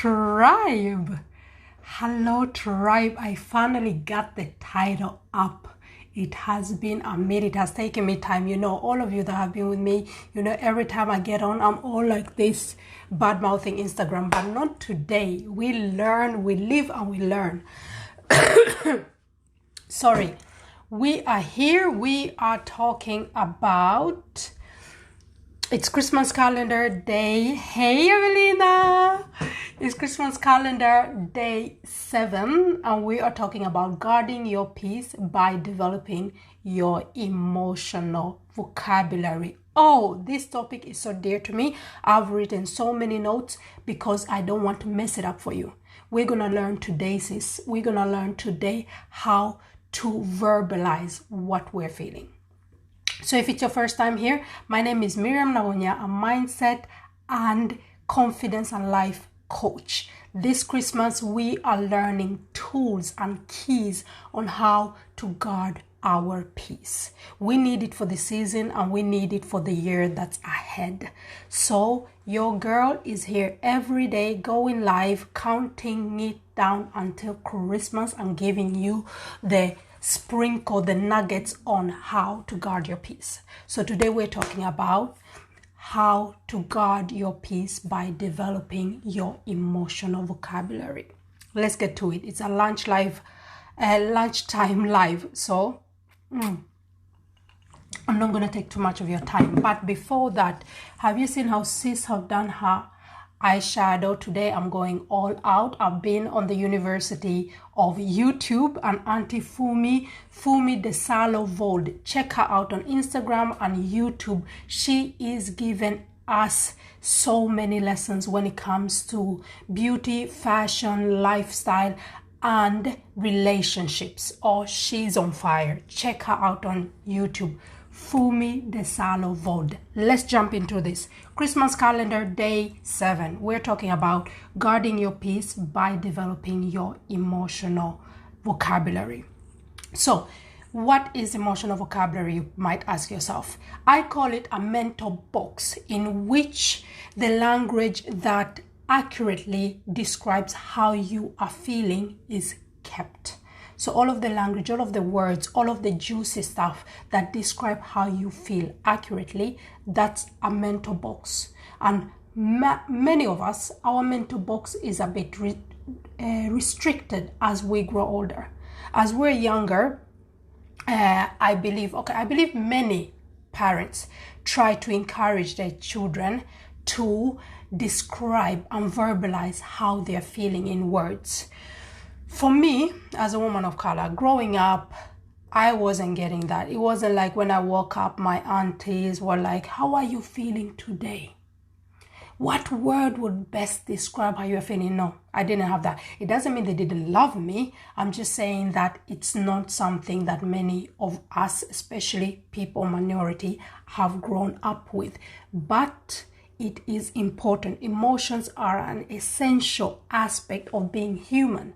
tribe. Hello tribe. I finally got the title up. It has been a minute. It has taken me time. All of you that have been with me, every time I get on, I'm all like this, bad mouthing Instagram, but not today. We learn, we live, and we learn. Sorry. We are here. We are talking about, it's Christmas calendar day. Hey, Evelina. It's Christmas calendar day 7, and we are talking about guarding your peace by developing your emotional vocabulary. Oh, this topic is so dear to me. I've written so many notes because I don't want to mess it up for you. We're going to learn today, sis. We're going to learn today how to verbalize what we're feeling. So if it's your first time here, my name is Miriam Nabunya, a mindset and confidence and life coach. This Christmas, we are learning tools and keys on how to guard our peace. We need it for the season and we need it for the year that's ahead. So your girl is here every day, going live, counting it down until Christmas and giving you the sprinkle, the nuggets on how to guard your peace. So today we're talking about how to guard your peace by developing your emotional vocabulary. Let's get to it. It's a lunchtime live. So I'm not going to take too much of your time. But before that, have you seen how sis have done her eyeshadow? Today I'm going all out. I've been on the University of YouTube and Auntie Follw Vold. Check her out on Instagram and YouTube. She is giving us so many lessons when it comes to beauty, fashion, lifestyle, and relationships. Oh, she's on fire. Check her out on YouTube. Follw Vold. Let's jump into this. Christmas calendar day 7. We're talking about guarding your peace by developing your emotional vocabulary. So, what is emotional vocabulary, you might ask yourself? I call it a mental box in which the language that accurately describes how you are feeling is kept. So all of the language, all of the words, all of the juicy stuff that describe how you feel accurately, that's a mental box. And many of us, our mental box is a bit restricted as we grow older. As we're younger, I believe many parents try to encourage their children to describe and verbalize how they're feeling in words. For me, as a woman of color, growing up, I wasn't getting that. It wasn't like when I woke up, my aunties were like, how are you feeling today? What word would best describe how you're feeling? No, I didn't have that. It doesn't mean they didn't love me. I'm just saying that it's not something that many of us, especially people minority, have grown up with. But it is important. Emotions are an essential aspect of being human.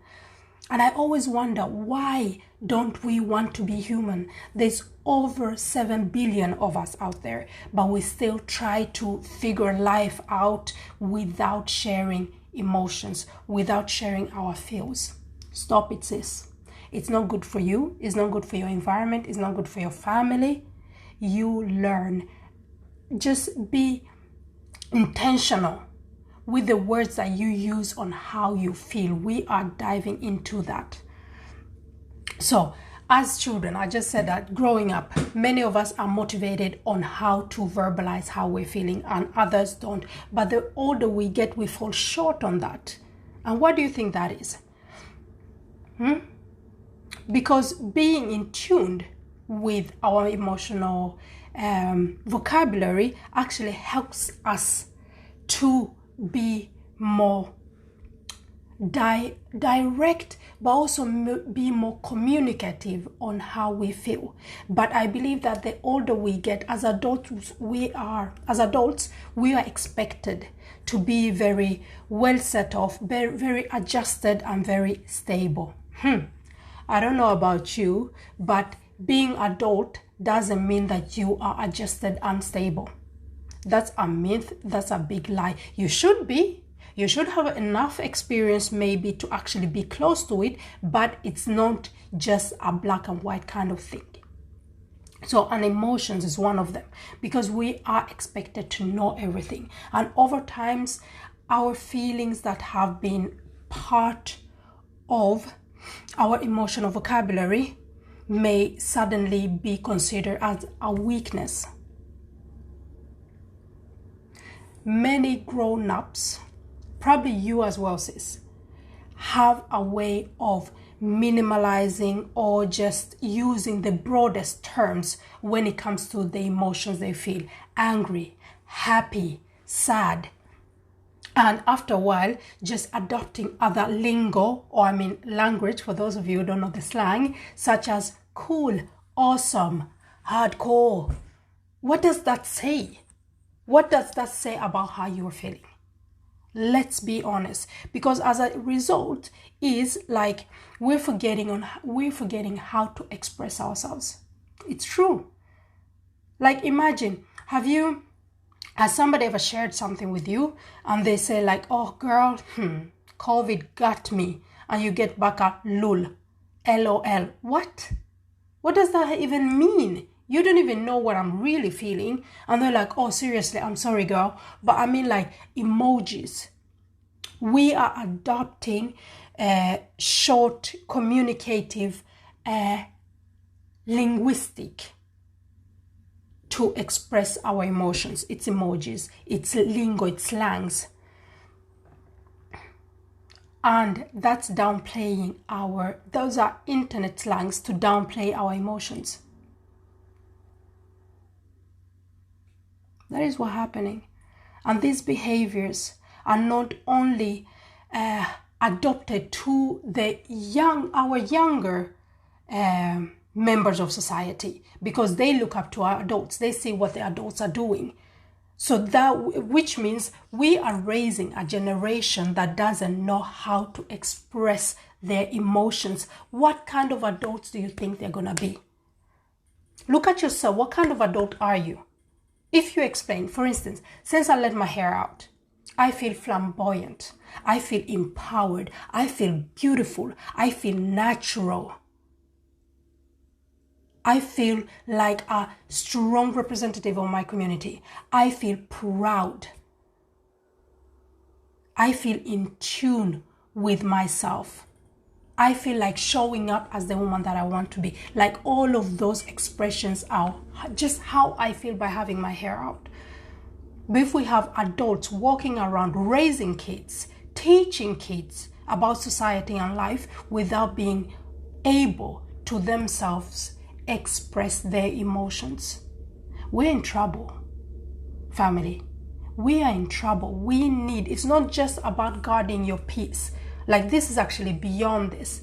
And I always wonder, why don't we want to be human? There's over 7 billion of us out there, but we still try to figure life out without sharing emotions, without sharing our feels. Stop it, sis. It's not good for you. It's not good for your environment. It's not good for your family. You learn. Just be intentional with the words that you use on how you feel. We are diving into that. So, as children, I just said that growing up, many of us are motivated on how to verbalize how we're feeling, and others don't. But the older we get, we fall short on that. And what do you think that is? Because being in tune with our emotional vocabulary actually helps us to be more direct, but also be more communicative on how we feel. But I believe that the older we get, as adults, we are expected to be very well set off, very adjusted, and very stable. I don't know about you, but being adult doesn't mean that you are adjusted and stable. That's a myth. That's a big lie. You should be. You should have enough experience maybe to actually be close to it, but it's not just a black and white kind of thing. So, and emotions is one of them, because we are expected to know everything. And over times, our feelings that have been part of our emotional vocabulary may suddenly be considered as a weakness. Many grown-ups, probably you as well, sis, have a way of minimalizing or just using the broadest terms when it comes to the emotions they feel: angry, happy, sad. And after a while, just adopting other lingo, or language, for those of you who don't know the slang, such as cool, awesome, hardcore. What does that say? What does that say about how you're feeling? Let's be honest, because as a result is like we're forgetting how to express ourselves. It's true. Like, imagine, has somebody ever shared something with you and they say like, oh girl, COVID got me, and you get back a lol, LOL. What does that even mean? You don't even know what I'm really feeling. And they're like, oh, seriously, I'm sorry, girl. But like emojis. We are adopting short, communicative, linguistic to express our emotions. It's emojis, it's lingo, it's slangs. And that's downplaying those are internet slangs to downplay our emotions. That is what's happening. And these behaviors are not only adopted to our younger members of society, because they look up to our adults. They see what the adults are doing. So which means we are raising a generation that doesn't know how to express their emotions. What kind of adults do you think they're going to be? Look at yourself. What kind of adult are you? If you explain, for instance, since I let my hair out, I feel flamboyant, I feel empowered, I feel beautiful, I feel natural. I feel like a strong representative of my community. I feel proud. I feel in tune with myself. I feel like showing up as the woman that I want to be. Like, all of those expressions are just how I feel by having my hair out. But if we have adults walking around raising kids, teaching kids about society and life without being able to themselves express their emotions, we're in trouble, family. We are in trouble. It's not just about guarding your peace. Like, this is actually beyond this.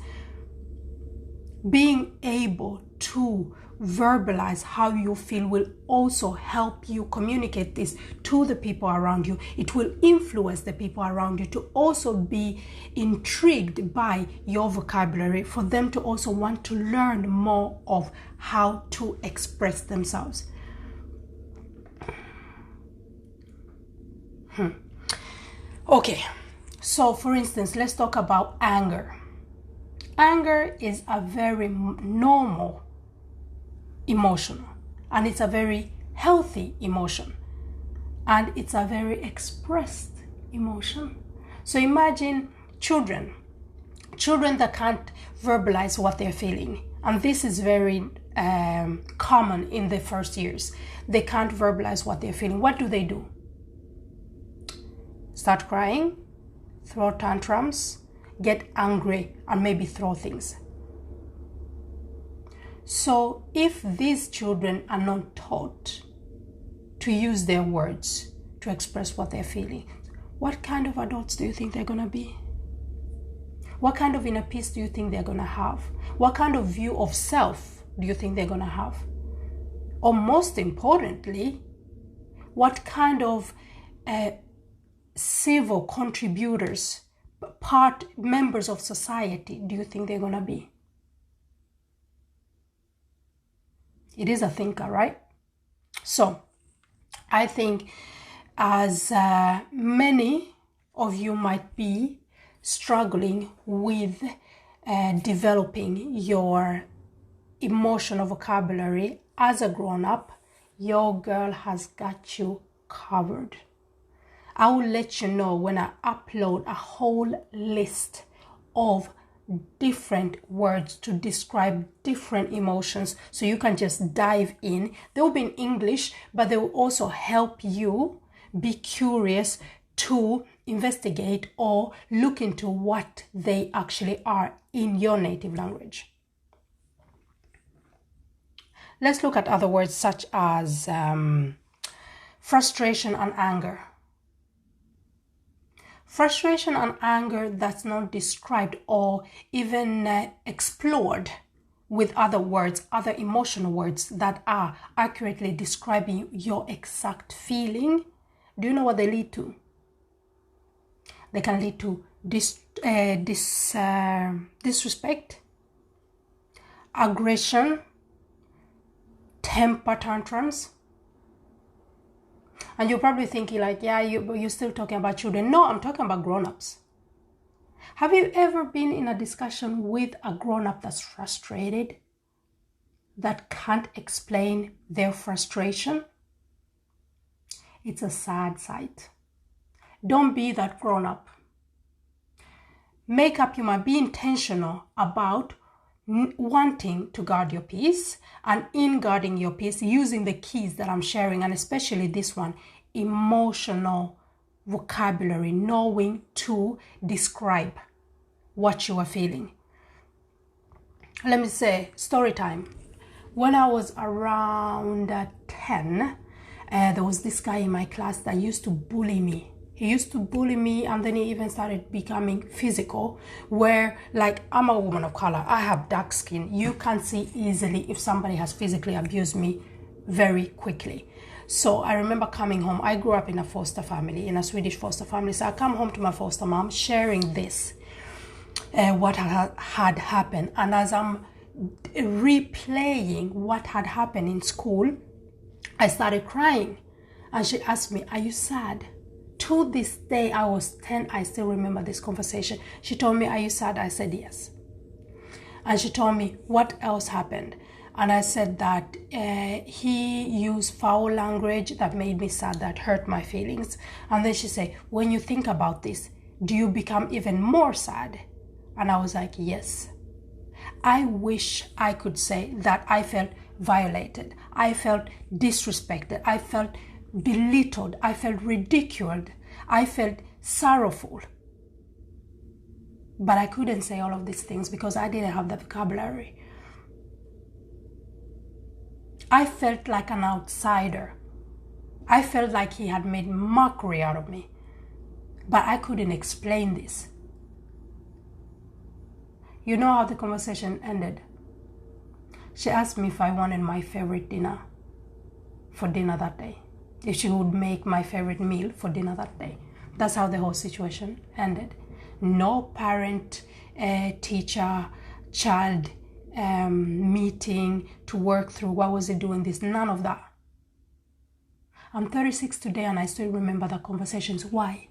Being able to verbalize how you feel will also help you communicate this to the people around you. It will influence the people around you to also be intrigued by your vocabulary, for them to also want to learn more of how to express themselves. Okay, so for instance, let's talk about anger. Anger is a very normal emotion, and it's a very healthy emotion, and it's a very expressed emotion. So imagine children that can't verbalize what they're feeling, and this is very common in the first years. They can't verbalize what they're feeling. What do? Start crying, throw tantrums, get angry, and maybe throw things. So if these children are not taught to use their words to express what they're feeling, what kind of adults do you think they're going to be? What kind of inner peace do you think they're going to have? What kind of view of self do you think they're going to have? Or most importantly, what kind of civil contributors, members of society do you think they're going to be? It is a thinker, right? So I think as many of you might be struggling with developing your emotional vocabulary as a grown-up, your girl has got you covered. I will let you know when I upload a whole list of different words to describe different emotions, so you can just dive in. They will be in English, but they will also help you be curious to investigate or look into what they actually are in your native language. Let's look at other words such as frustration and anger. Frustration and anger that's not described or even explored with other words, other emotional words that are accurately describing your exact feeling. Do you know what they lead to? They can lead to disrespect, aggression, temper tantrums. And you're probably thinking like, yeah, you're still talking about children. No, I'm talking about grown-ups. Have you ever been in a discussion with a grown-up that's frustrated, that can't explain their frustration? It's a sad sight. Don't be that grown-up. Make up your mind. Be intentional about wanting to guard your peace, and in guarding your peace, using the keys that I'm sharing, and especially this one, emotional vocabulary, knowing to describe what you are feeling. Let me say, story time. When I was around 10, there was this guy in my class that used to bully me. He used to bully me, and then he even started becoming physical, where, like, I'm a woman of color, I have dark skin. You can see easily if somebody has physically abused me very quickly. So I remember coming home. I grew up in a foster family, in a Swedish foster family. So I come home to my foster mom sharing this, what had happened. And as I'm replaying what had happened in school, I started crying. And she asked me, "Are you sad?" To this day, I was 10, I still remember this conversation. She told me, "Are you sad?" I said yes. And she told me, "What else happened?" And I said that he used foul language that made me sad, that hurt my feelings. And then she said, "When you think about this, do you become even more sad?" And I was like, yes. I wish I could say that I felt violated. I felt disrespected. I felt belittled. I felt ridiculed. I felt sorrowful. But I couldn't say all of these things because I didn't have the vocabulary. I felt like an outsider. I felt like he had made mockery out of me. But I couldn't explain this. You know how the conversation ended? She asked me if I wanted my favorite dinner for dinner that day. If she would make my favorite meal for dinner that day. That's how the whole situation ended. No parent, teacher, child meeting to work through what was he doing this. None of that. I'm 36 today and I still remember the conversations. Why?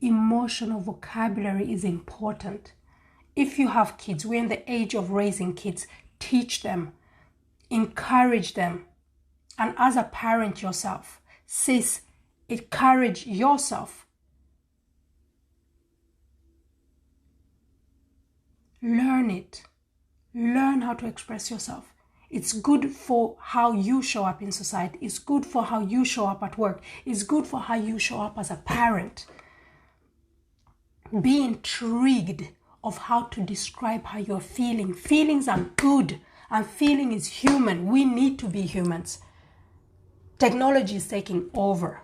Emotional vocabulary is important. If you have kids, we're in the age of raising kids. Teach them. Encourage them. And as a parent yourself, sis, encourage yourself. Learn it. Learn how to express yourself. It's good for how you show up in society. It's good for how you show up at work. It's good for how you show up as a parent. Be intrigued of how to describe how you're feeling. Feelings are good, and feeling is human. We need to be humans. Technology is taking over.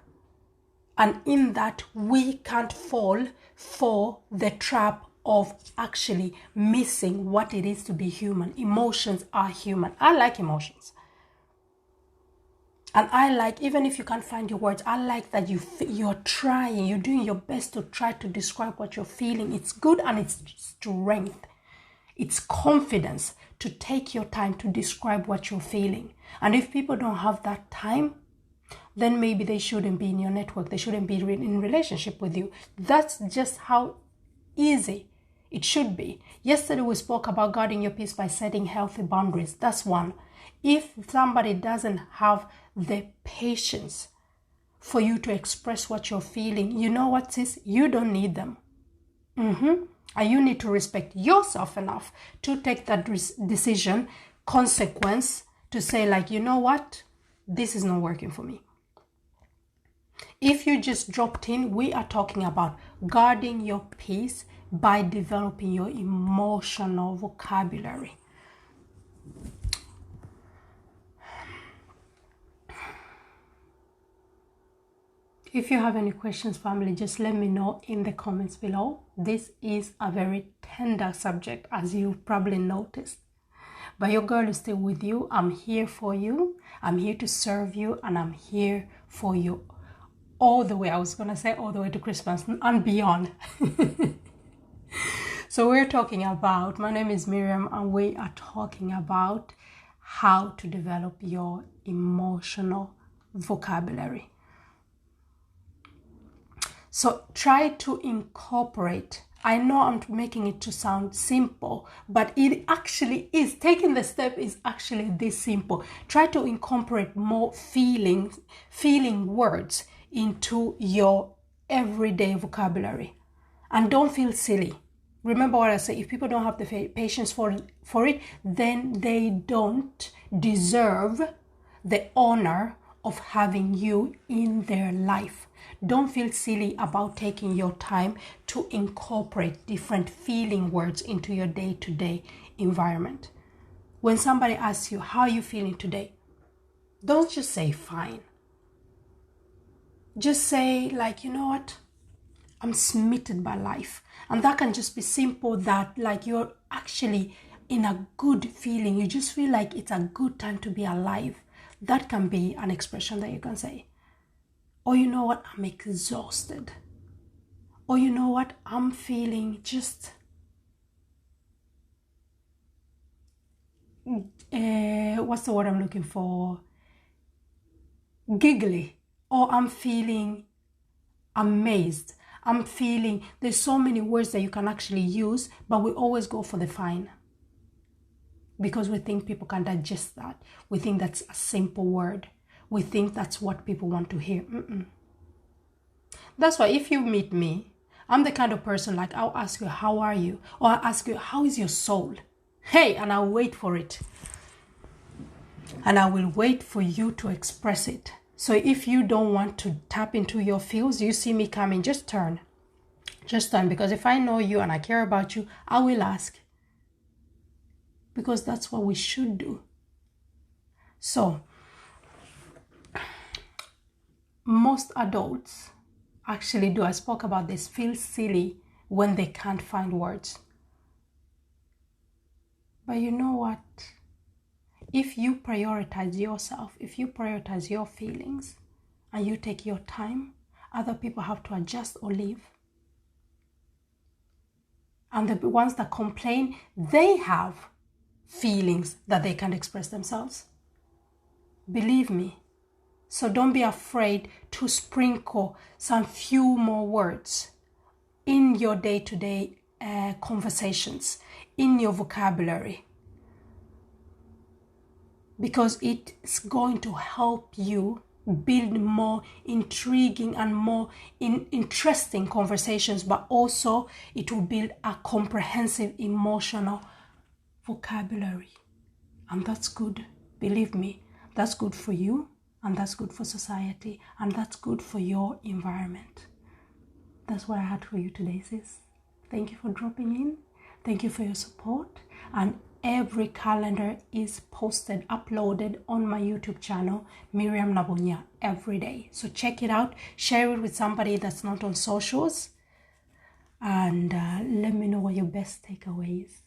And in that, we can't fall for the trap of actually missing what it is to be human. Emotions are human. I like emotions. And I like, even if you can't find your words, I like that you're trying, you're doing your best to try to describe what you're feeling. It's good and it's strength. It's confidence to take your time to describe what you're feeling. And if people don't have that time, then maybe they shouldn't be in your network. They shouldn't be in relationship with you. That's just how easy it should be. Yesterday we spoke about guarding your peace by setting healthy boundaries. That's one. If somebody doesn't have the patience for you to express what you're feeling, you know what, sis? You don't need them. And you need to respect yourself enough to take that decision, consequence, to say like, you know what? This is not working for me. If you just dropped in, we are talking about guarding your peace by developing your emotional vocabulary. If you have any questions, family, just let me know in the comments below. This is a very tender subject, as you've probably noticed. But your girl is still with you. I'm here for you. I'm here to serve you, and I'm here for you all the way. I was going to say all the way to Christmas and beyond. So we're talking about, my name is Miriam, and we are talking about how to develop your emotional vocabulary. So try to incorporate. I know I'm making it to sound simple, but it actually is. Taking the step is actually this simple. Try to incorporate more feeling words into your everyday vocabulary. And don't feel silly. Remember what I say, if people don't have the patience for it, then they don't deserve the honor of having you in their life. Don't feel silly about taking your time to incorporate different feeling words into your day-to-day environment. When somebody asks you, how are you feeling today? Don't just say fine. Just say like, you know what? I'm smitten by life. And that can just be simple, that like you're actually in a good feeling. You just feel like it's a good time to be alive. That can be an expression that you can say. Or you know what, I'm exhausted. Or you know what, I'm feeling just what's the word I'm looking for? Giggly. Or I'm feeling amazed. I'm feeling, there's so many words that you can actually use, but we always go for the fine. Because we think people can digest that. We think that's a simple word. We think that's what people want to hear. That's why if you meet me, I'm the kind of person like, I'll ask you, how are you? Or I'll ask you, how is your soul? Hey, and I'll wait for it. And I will wait for you to express it. So if you don't want to tap into your feels, you see me coming, just turn. Just turn. Because if I know you and I care about you, I will ask. Because that's what we should do. So, most adults actually do, I spoke about this, feel silly when they can't find words. But you know what? If you prioritize yourself, if you prioritize your feelings, and you take your time, other people have to adjust or leave. And the ones that complain, they have feelings that they can't express themselves. Believe me. So don't be afraid to sprinkle some few more words in your day-to-day conversations, in your vocabulary. Because it's going to help you build more intriguing and more interesting conversations, but also it will build a comprehensive emotional vocabulary. And that's good. Believe me, that's good for you. And that's good for society. And that's good for your environment. That's what I had for you today, sis. Thank you for dropping in. Thank you for your support. And every calendar is posted, uploaded on my YouTube channel, Miriam Nabunya, every day. So check it out. Share it with somebody that's not on socials. And let me know what your best takeaway is.